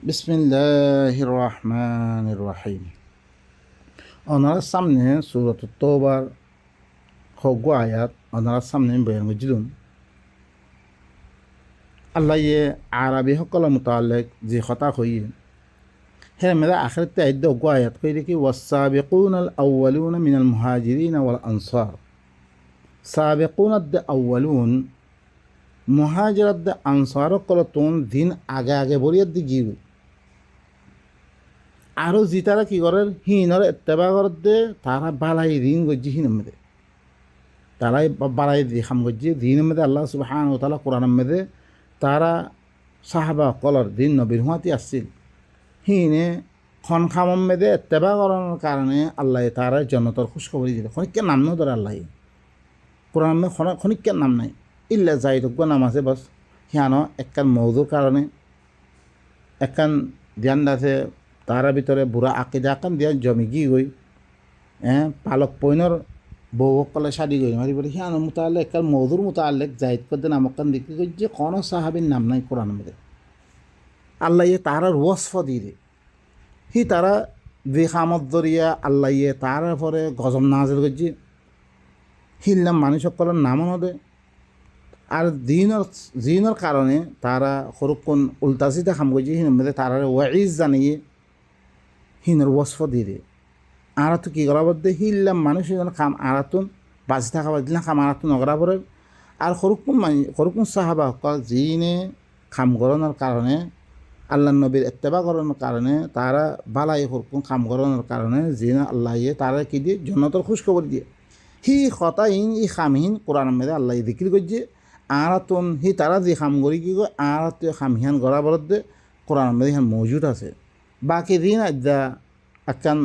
বিসমিল্লাহির রহমানির রহিম। ওনার সামনে সূরাত তওবার হগো আয়াত ওনার সামনে বয়ান করছিলেন। আল্লাহ আরবি সকল মোতালেক যে কথা কইয়ে হে মেরা আখিরতে আইদ হগো আয়াত কই দেখি ওয়াসাবিকুন আল আউয়ালুন মিনাল মুহাজিরিন ওয়াল আনসার। সাবিকুন আদ আউয়ালুন মুহাজিরাত দে আনসার কলতুন দিন আগে আগে বরিয়াত দি গিয়ে আরও যি তারা কী করেন হিনর এত্তেবা করতে তারা বালাই দিন গজ্জি হিনের মেদে তারাই বালাই দি খাম গজ্জি দিনের মেদে আল্লাহ সুবহানাহু ওয়া তাআলা কোরআনের মেদে তারা সাহাবা কলর দিন নবীর হুয়াতি আসছিল হিনে খন খামম মেদে এত্তেবা করানোর কারণে আল্লাহ তারা জন্নতর খুশখবরি দিলে খনিকের নাম নয় ধরে আল্লাহ কোরআন মে খনিকের নাম নাই ইল্লা যাইতজ্ঞ নাম আছে বাস হিয়ানো একখান মৌদুর কারণে একখান ধ্যান আছে তারা ভিতরে বুড়া আকিদা আকান দিয়া জমি গি গই পালক পইনর বউকলে শাদি গই মারি বলে হিয়ানো মোতালে একাল মৌদুর মোতালেক জাহিদ করতে নামকান দেখি গই যে কোনো সাহাবির নাম নাই কোরআন মধ্যে আল্লাহ তারার ওয়াসফ দিয়ে হি তারা বেখামত দরিয়া আল্লাহ তার পরে গজম নাজেল করছে হিললাম মানুষ সকলের নামও নদে আর দিনের কারণে তারা সরুক্ষণ উল্টাসিটা খাম করছে হিনের মধ্যে তারা ওয়াইজ জানিয়ে হিনের ওয়াসফ দিয়ে আর তো কী করা বলতে হিললাম মানুষ খাম আরাতুন বাঁচি থাকা বাদিনা খাম আরাতুন নগরা পড়ে আর সরুক্ষণ সাহাবা সকল জিনে খাম গরণের কারণে আল্লাহ নবীর এত্তেবা করানোর কারণে তারা বালাই সরুক্ষণ খাম গরণের কারণে জিনে আল্লাহ তারা কি দিয়ে জন্নতর খুশখবর দিয়ে হি হতাহীন ই খামহীন কোরআন মেদে আল্লাহ দিকির করছে আরাতুন হি তারা যে খাম করি কি কয় আরাত খামহিয়ান গড়া বলতে কোরআন মেদে ইহান মজুদ আছে বাকি দিন আজ্জা একখান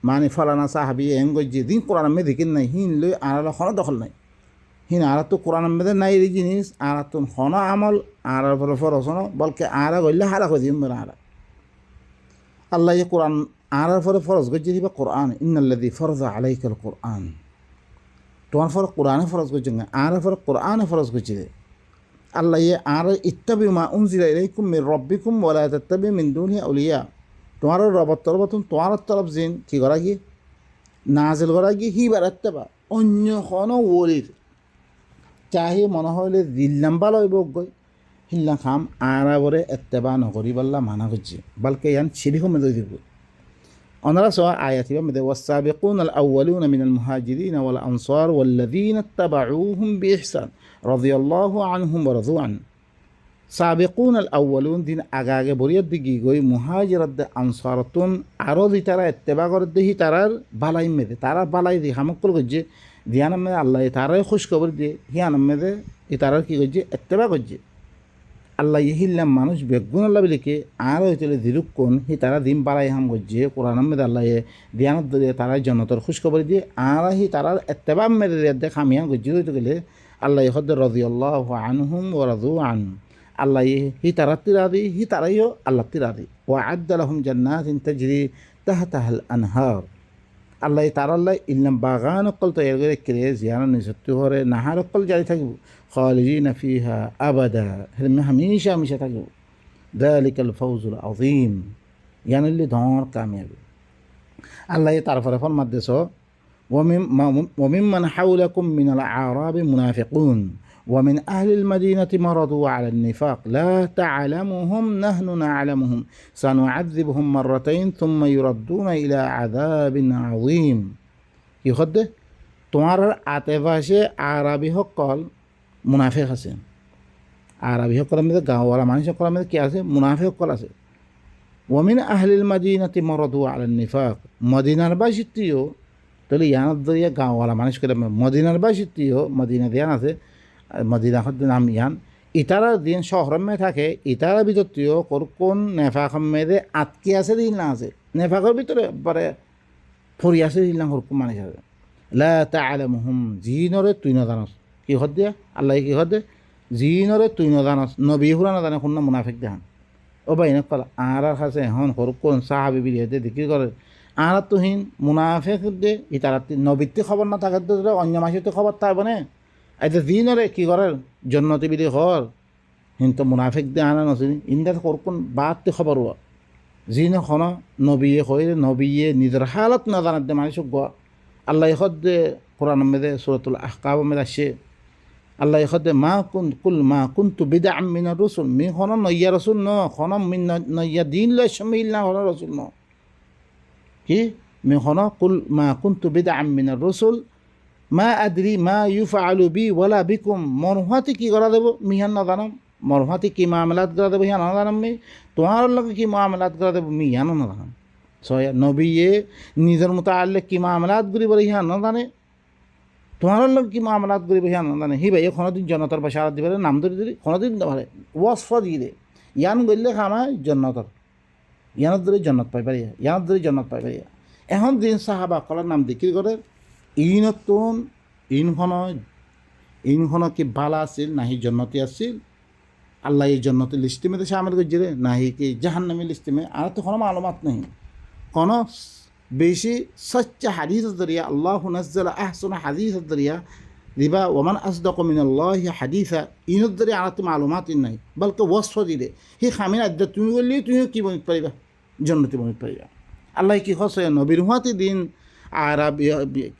মানে ফলানা সাহাবি এন গজ্জি দিন কোরআন মে দেখিন নাই হিন লই আর হন দখল নাই হিন আর তো কোরআন মেদে নাই এই জিনিস আর তো হন আমল আর ফরসন বলকে আর গইলে হারা হয়ে দিন আর আল্লাহ কোরআন আর ফরে ফরজ গজ্জি দিবা কোরআন ইন্নাল্লাযী ফরজা আলাইকাল কোরআন তোমার ফর কোরআনে ফরজ করছে না আর ফর কোরআনে ফরজ করছে আল্লাহ আর ইত্তাবিউ মা উনজিলা ইলাইকুম মির রাব্বিকুম ওয়া লা তাত্তাবিউ মিন দুনিহি আউলিয়া তোমার রবত তরফ তোমার তরফ জিন কী করা গিয়ে নাজেল করা গিয়ে হি বেড়াতে বা অন্য কোনো ওলির চাহি মনে হইলে দিল্লাম ভালো হইব গই হিল্লা খাম আরা বরে এত্তেবা নকরি বললা মানা করছে বলকে ইয়ান ছিড়ি কমে দই দিব ওনারা সহ আয়াতি মেদে ওয়াসাবিকুন আল আউয়ালুন মিনাল মুহাজিরিন ওয়াল আনসার ওয়াল্লাযীনা ইত্তাবাউহুম বিইহসান রাদিয়াল্লাহু আনহুম ওয়া রাদু আন সাবেকুন আল আউয়ালুন দিন আগে আগে বরিয়ার দিকে গই মুহাজিরাত আনসারতুন আরও দি তারা এত্তেবা করে দেখি তারার বালাই মেদে তারা বালাই দিয়ে হামকল করছে দিয়ানাম মেদে আল্লাহ তারাই খুশখবর দিয়ে হিয়ানাম মেদে ই তারার কী করছে এত্তেবা করছে আল্লাহ হিল্লাম মানুষ বেগুন আল্লাহ লিখে আর হইতলে দিরুক্ষণ হি তারা দিন বাড়াই হাম করছে কোরআন মেদে আল্লাহ দিয়ানত দিয়ে তারাই জনতর খুশখবর দিয়ে আর হি তারার এত্তেবা মেদে দেখ হামিয়ান করছে হইতে গেলে আল্লাহ হদ রাদিয়াল্লাহু আনহুম ওয়া রাদু আন আল্লাহ হি তারার তিরাদি হি তারাইও আল্লাহ তিরাদি ও আদালাহম জান্নাতিন তাজরি তাহতাহাল আনহার আল্লাহ তার আল্লাহ ইল্লাম বাগান অকল তৈরি করে কেড়ে জিয়ানো নিযুক্তি করে নাহার অকল জারি থাকব খালিদিনা ফিহা আবাদা হেমে হামেশা হামেশা থাকব যালিকাল ফাউজুল আযীম ইয়ানল্লি ধর কামিয়াবি আল্লাহ তারপরে ফরমাত দেশ وممن حولكم من الأعراب منافقون ومن أهل المدينة مرضوا على النفاق لا تعلمهم نحن نعلمهم سنعذبهم مرتين ثم يردون إلى عذاب عظيم يخد তোমার আতেপাশে আরবি সকল মুনাফিক আছে আরবি সকলের মধ্যে গাঁওয়ালা মানুষ সকলের মধ্যে কি আছে মুনাফিক সকল আছে ওমিন আহলিল মাদিনাতি মারাদু আলা নিফাক মদিনার বাসিটিও তাহলে ইয়ানত দরিয়া গাঁওয়ালা মানুষ করে মদিনার বাসিটিও মদিনা দিয়ান আছে মদিনা নাম ইয়ান ইতারা দিন শহরের মেয়ে থাকে ইতারা ভিতরটিও কোন নেফাকের মেয়েদে আটকে আছে দিন না আছে নেফাকের ভিতরে পরে ফরি আছে দিন না হরকুম মানুষ আছে লা তা'লামুহুম জিনরে তুই না জানস কি হদ দিয়া আল্লাহ কি হদ জিনরে তুই না জানস নবী হুরা না জানে কোন মুনাফিক দেখান ও ভাই না কল আর কাছে হন হরকুন সাহাবি বিরিয়াতে দিকি করে আর তুহিন মুনাফিক দে ইতারা নবীতে খবর না থাকে অন্য মাসে খবর থাকবে না আচ্ছা দিনরে কী করার জন্নতি বিধি হর কিন্তু মুনাফিক দিয়ে আনা নসিনি ইন্দার কোন বাদ খবর যিনে খন নবীয়ে কইলে নবীয়ে নিজের হালত না জানাতে মানুষ আল্লাহ হদ্দে কোরআন মেদে সূরাতুল আহকাব মেদে আসে আল্লাহ হদ্দে মা কুনতু বিদআম মিনার রাসূল মি খন নইয়া রাসূল ন খন মিন নইয়া দিন লা শামিল না খন রাসূল ন কি মি খন মা কুনতু বিদআম মিনার রাসূল মা আদরি মা ইউফআলু বি ওয়ালা বিকুম মরহাতি কি করা দেব মিহান না জানাম মরহাতি কি মামলাত করা দেব হিয়ান না জানাম মি তোমার লগে কি মামলাত করা দেব মিহান না জানাম ছয় নবীয়ে নিজের মোতাল্লিক কি মামলাত করিব হিয়ান না জানে তোমার লগে কি মামলাত করিব হিয়ান না জানে হি ভাই কোনদিন জনতার বাসারাত দিবে নাম ধরে দিলি কোনদিন পারে ওয়াসফ দিয়ে ইয়ান গইলে খামায় জন্নতর ইয়ানত ধরে জন্নত পাই পারিয়া ইয়ানত ধরে জন্নত পাই পারিয়া এখন দিন সাহাবা কলার নাম দিকির করে ইনতন ইনখন কি বালা আছিল নাহি জন্নতি আছিল আল্লাহ এই জন্নতি লিস্টিমে তো শামিল করছে রে নাহি কি জাহান্নামী লিস্টিমে আর তো কোনো মালুমাত নেই কোনো বেশি সচ্চা হাদিস দরিয়া আল্লাহ নাজ্জালা আহসানা হাদিস দরিয়া দিবা ওমান আসদাকু মিনাল্লাহি হাদিসা ইনত দরিয়া আর তো মালুমাত নাই বলকে ওয়াসফ দিলে হি খামিন আদ্দা তুমি বললি তুমি কি বনিত পারিবা জন্নতি বনিত পারিবা আল্লাহ কি হসে নবীর হুয়াতি দিন আরবি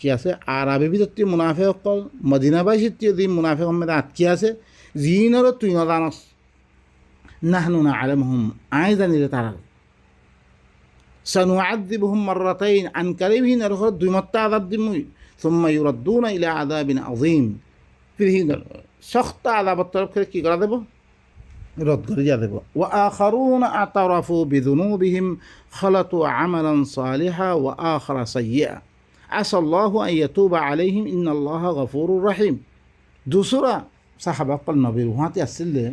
কি আছে আরবি ভিতরটি মুনাফে অকল মদিনাবাসীর দিন মুনাফে মধ্যে আটকি আছে জিনরও তুই নজানস নাহনু না আলমহুম আয় জানিলে তারা সানুআযিবুহুম মাররাতাইন আন কারিবিন আর হর দুই মত্তা আযাব দিমুই সুম্মা ইউরাদ্দুনা ইলা আযাবিন আযীম ফিরহিন সখ্ত আযাবত তরফ থেকে কি করা দেব রদ করে যা দেব ওয়া আখারুনা আতারাফু বিযুনুবিহিম খালাতু আমালান সালিহা ওয়া আখারা সাইয়্যা আসাল্লাহু আন ইয়াতুবা আলাইহিম ইন্নাল্লাহা গফুরুর রহিম দুসরা সাহাবা কল নবীর হুয়াতে আসলে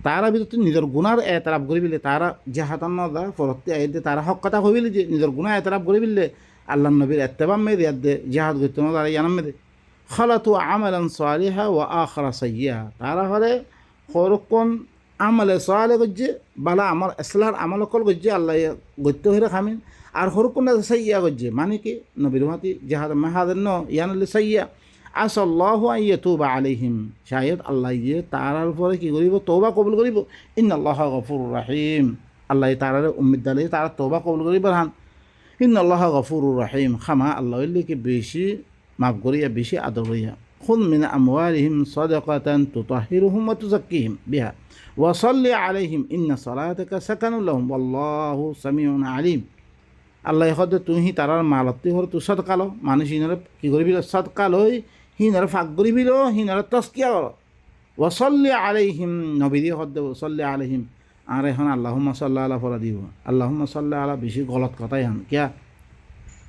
তারা ভিতরে নিজের গুণার এতরাফ করে বিলে তারা জাহাতান নদা ফরতে আইতে তারা হক কথা কইবিলে যে নিজের গুণা এতরাফ করে বিলে আল্লাহ নবীর এত্তেবাম মে দিয়াদ দে জাহাদ করতে না তারা ইয়ানাম মে দে খালাতু আমালান সালিহা ওয়া আখারা সাইয়্যা তারা হরে খরকন আমলে সালে গজ্জে বালা আমার ইসলার আমল কল গজ্জে আল্লাহ গত্য হরে খামিন আর হরকন সাইয়্যা গজ্জে মানে কি নবীর হুয়াতি জাহাদ মাহাদান ন ইয়ানাল সাইয়্যা আসাল্লাহু আন ইয়াতুবা আলাইহিম শায়দ আল্লাহ ইয়ে তারার উপরে কি করিব তওবা কবুল করিব ইন্নাল্লাহা গফুরুর রহিম আল্লাহ তারারে উম্মিদ দালে তারা তওবা কবুল করিব হান ইন্নাল্লাহা গফুরুর রহিম খামা আল্লাহ কি বেশি মাফ করিয়া বেশি আদর করিয়া খুন মিন আমওয়ালিহিম সাদাকাতান তুতাহিরুহুম ওয়া তুযাক্কিহিম বিহা ওয়া সাল্লি আলাইহিম ইন্না সালাতাকা সাকানুল লাহুম ওয়াল্লাহু সামিউন আলিম আল্লাহ হদে তুই তারার মালতি হর তু সদকা লো মানুষ হিনারে কি করবি সদকা লই হিনারে ফাঁক করিবিল হিনারে তস্কিয়া কর ওসল্লি আলাইহিম নবীদি হদ্দে ওসল্লি আলাইহিম আর এখন আল্লাহুম্মা সাল্লি আলা ফরা দিব আল্লাহুম্মা সাল্লি আলা বেশি গলত কথাই হান কিয়া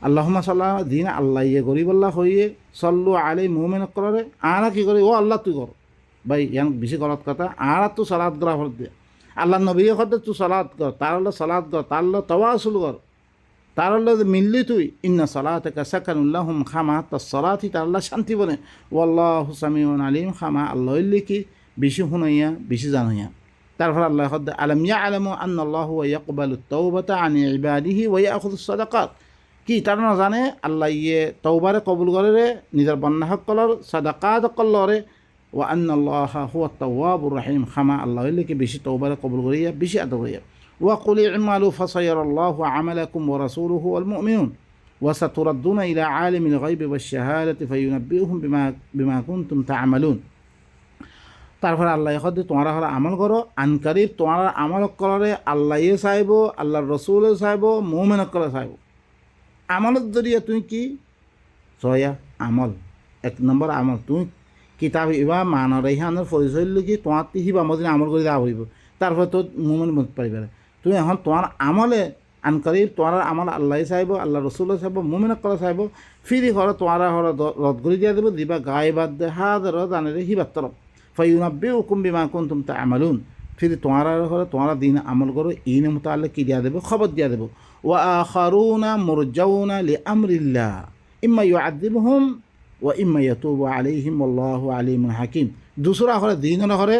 আল্লাহুম্মা সাল্লি দিন আল্লাহ ইয়ে গরিবল্লাহ হইয়ে সল্লু আলাই মুমিন করে আর কি করি ও আল্লাহ তুই কর ভাই ইয়ান বেশি গলত কথা আর তু সালাত করা হর দে আল্লাহ নবী হদ্দে তু সালাত কর তার সালাত কর তার তওয়াসুল কর তার মিললি তুই ইন্না সালাতাকা সাকানুল লাহুম খামা তার সালাতি তার শান্তি বনে ওয়াল্লাহু সামিউন আলিম খামা আল্লাহ কি বেশি শুনাইয়া বেশি জানাইয়া তারপর আল্লাহ আলম ইয়ালামু আন্নাল্লাহু ইয়াকবালুত তাওবাতা আন ইবাদিহি ওয়া ইয়াখুযুস সাদাকাত কি তারা না জানে আল্লাহ ইয়ে তওবারে কবুল করে নিজের বন্যা সকলের সাদাকাত কলরে ওয়া আন্নাল্লাহা হুয়াত তাওয়াবুর রহিম খামা আল্লাহ কি বেশি তওবারে কবুল করিয়া বেশি আদর করিয়া وقل اعملوا فسيرى الله عملكم ورسوله والمؤمنون وستردون إلى عالم الغيب والشهادة فينبئهم بما كنتم تعملون তারপর আল্লাহ হদে তোমরা হলে আমল করো আনকারিব তোমরা আমল করে আল্লাহ চাইব আল্লাহর রসুলে চাইব মুমিন করে চাইব আমলের জরিয়া তুই কি ছয়া আমল এক নম্বর আমল তুই কিতাব ইবা মানর ইহানের পরিচয় লিখি তোমার হিবা মদিন আমল করে দেওয়া হইব তারপর তো মুমিন বলতে পারিবে তুমি এখন তোমার আমলে আনকারিব তোমার আমল আল্লাহ চাইব আল্লাহ রসুল চাইব মুমিনক করে চাইব ফিরি হর তোমার হর রদ করে দিয়া দেব দিবা গায়ে বাদ দে হাজার জানে হিবার তরফ ফায়ুনাব্বিউকুম বিমা কুনতুম তা'মালুন ফিরি তোমার হরে তোমার দিন আমল করো ইন মুতাআল্লিক কি দিয়া দেব খবর দিয়া দেব ওয়া আখারুনা মুরজাউনা লিআমরিল্লাহ ইম্মা ইউআযিবুহুম ওয়া ইম্মা ইয়াতুবু আলাইহিম আল্লাহু আলিমুন হাকিম দুসরা হরে দিনের হরে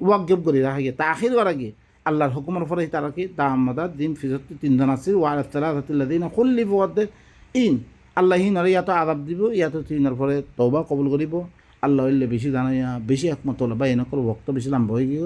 ওয়াজ্ঞব করে রাখা গিয়ে তাখির করা গিয়ে আল্লাহর হুকুমের উপরে তারা কি দামাদার দিন ফিজতে তিনজন আছে ওয়াল সালাতিল্লাযিনা খুল্লিফু ওয়াদ ইন আল্লাহ হিনারে ইয়াতো আযাব দিব ইয়াতো তিনের পরে তওবা কবুল করিব আল্লাহ বেশি জানাইয়া বেশি একমত হলো বা এনেকর বক্ত বেশি লাম্ব হয়ে গিয়ে